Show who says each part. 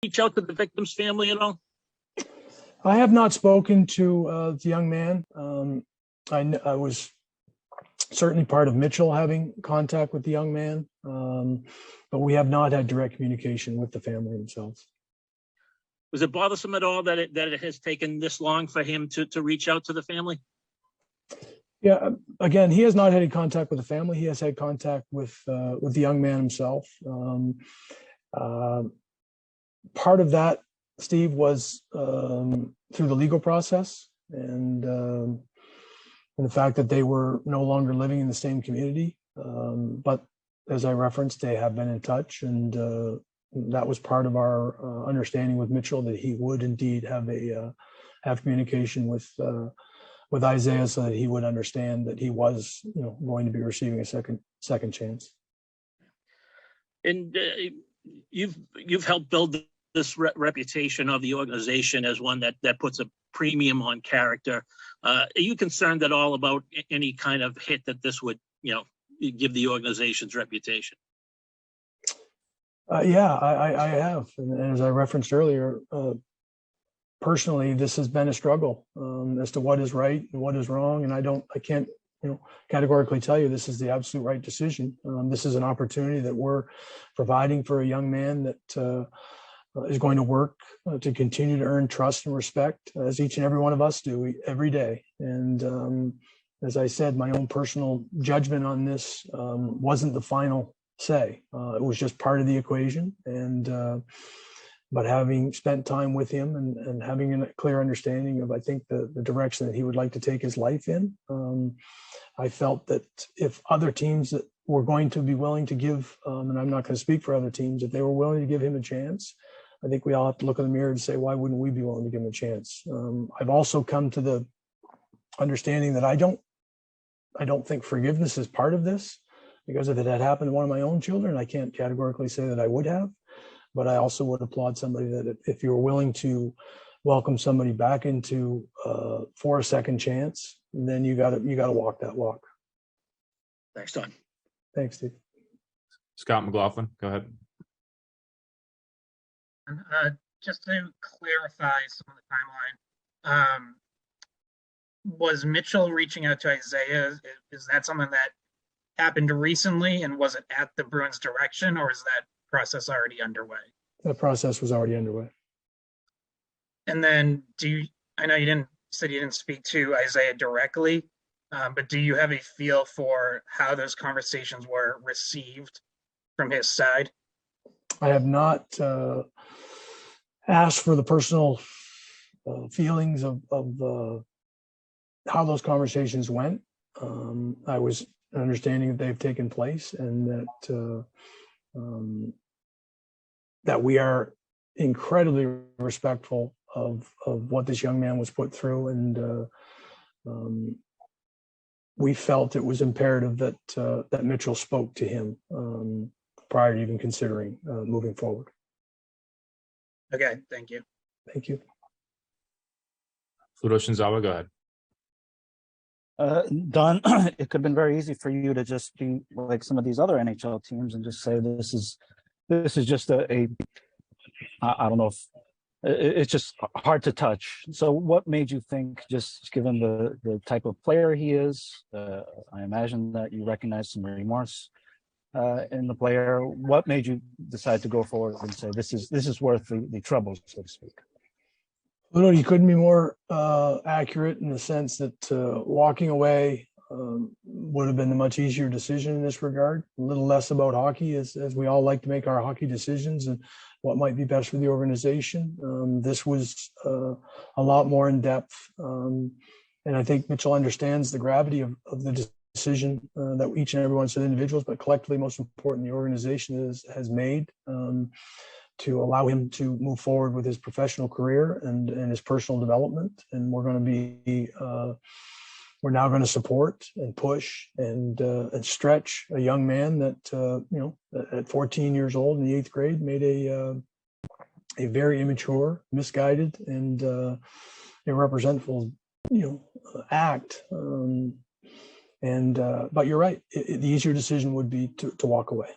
Speaker 1: reach out to the victim's family at all?
Speaker 2: I have not spoken to the young man. I was certainly part of Mitchell having contact with the young man, but we have not had direct communication with the family themselves.
Speaker 1: Was it bothersome at all that it has taken this long for him to reach out to the family?
Speaker 2: Yeah, again, he has not had any contact with the family. He has had contact with the young man himself. Part of that, Steve, was through the legal process and the fact that they were no longer living in the same community. But as I referenced, they have been in touch, and that was part of our understanding with Mitchell, that he would indeed have communication with Isaiah, so that he would understand that he was, going to be receiving a second chance.
Speaker 1: And you've helped build this reputation of the organization as one that puts a premium on character. Are you concerned at all about any kind of hit that this would, give the organization's reputation?
Speaker 2: Yeah, I have. And as I referenced earlier, personally, this has been a struggle as to what is right and what is wrong. And I can't, categorically tell you this is the absolute right decision. This is an opportunity that we're providing for a young man that is going to work to continue to earn trust and respect, as each and every one of us do every day. And as I said, my own personal judgment on this wasn't the final say. It was just part of the equation. And but having spent time with him and having a clear understanding of, I think, the direction that he would like to take his life in, I felt that if other teams that were going to be willing to give, and I'm not going to speak for other teams, if they were willing to give him a chance, I think we all have to look in the mirror and say, why wouldn't we be willing to give him a chance? I've also come to the understanding that I don't think forgiveness is part of this, because if it had happened to one of my own children, I can't categorically say that I would have. But I also would applaud somebody that if you're willing to welcome somebody back into for a second chance, then you got to walk that walk.
Speaker 1: Thanks, Don.
Speaker 2: Thanks, Steve.
Speaker 3: Scott McLaughlin, go ahead.
Speaker 4: Just to clarify some of the timeline, was Mitchell reaching out to Isaiah? Is that something that happened recently, and was it at the Bruins' direction, or is that process already underway?
Speaker 2: That process was already underway.
Speaker 4: And then I know you didn't speak to Isaiah directly, but do you have a feel for how those conversations were received from his side?
Speaker 2: I have not asked for the personal feelings of how those conversations went. I was understanding that they've taken place, and that we are incredibly respectful of what this young man was put through, and we felt it was imperative that Mitchell spoke to him prior to even considering moving forward.
Speaker 4: Okay, thank you.
Speaker 2: Thank you.
Speaker 3: Fluto Shinzawa, go ahead.
Speaker 5: Don, it could have been very easy for you to just be like some of these other NHL teams and just say this is just I don't know if it's just hard to touch. So what made you think, just given the type of player he is, I imagine that you recognize some remorse in the player. What made you decide to go forward and say this is worth the trouble, so to speak?
Speaker 2: Well, you couldn't be more accurate in the sense that walking away would have been a much easier decision in this regard. A little less about hockey, as we all like to make our hockey decisions and what might be best for the organization. This was a lot more in depth. And I think Mitchell understands the gravity of the decision that each and every one of the individuals, but collectively, most important, the organization has made to allow him to move forward with his professional career and his personal development. And we're going to be we're now going to support and push and stretch a young man that at 14 years old in the 8th grade made a very immature, misguided, and irrepresentable act. But you're right. The easier decision would be to walk away.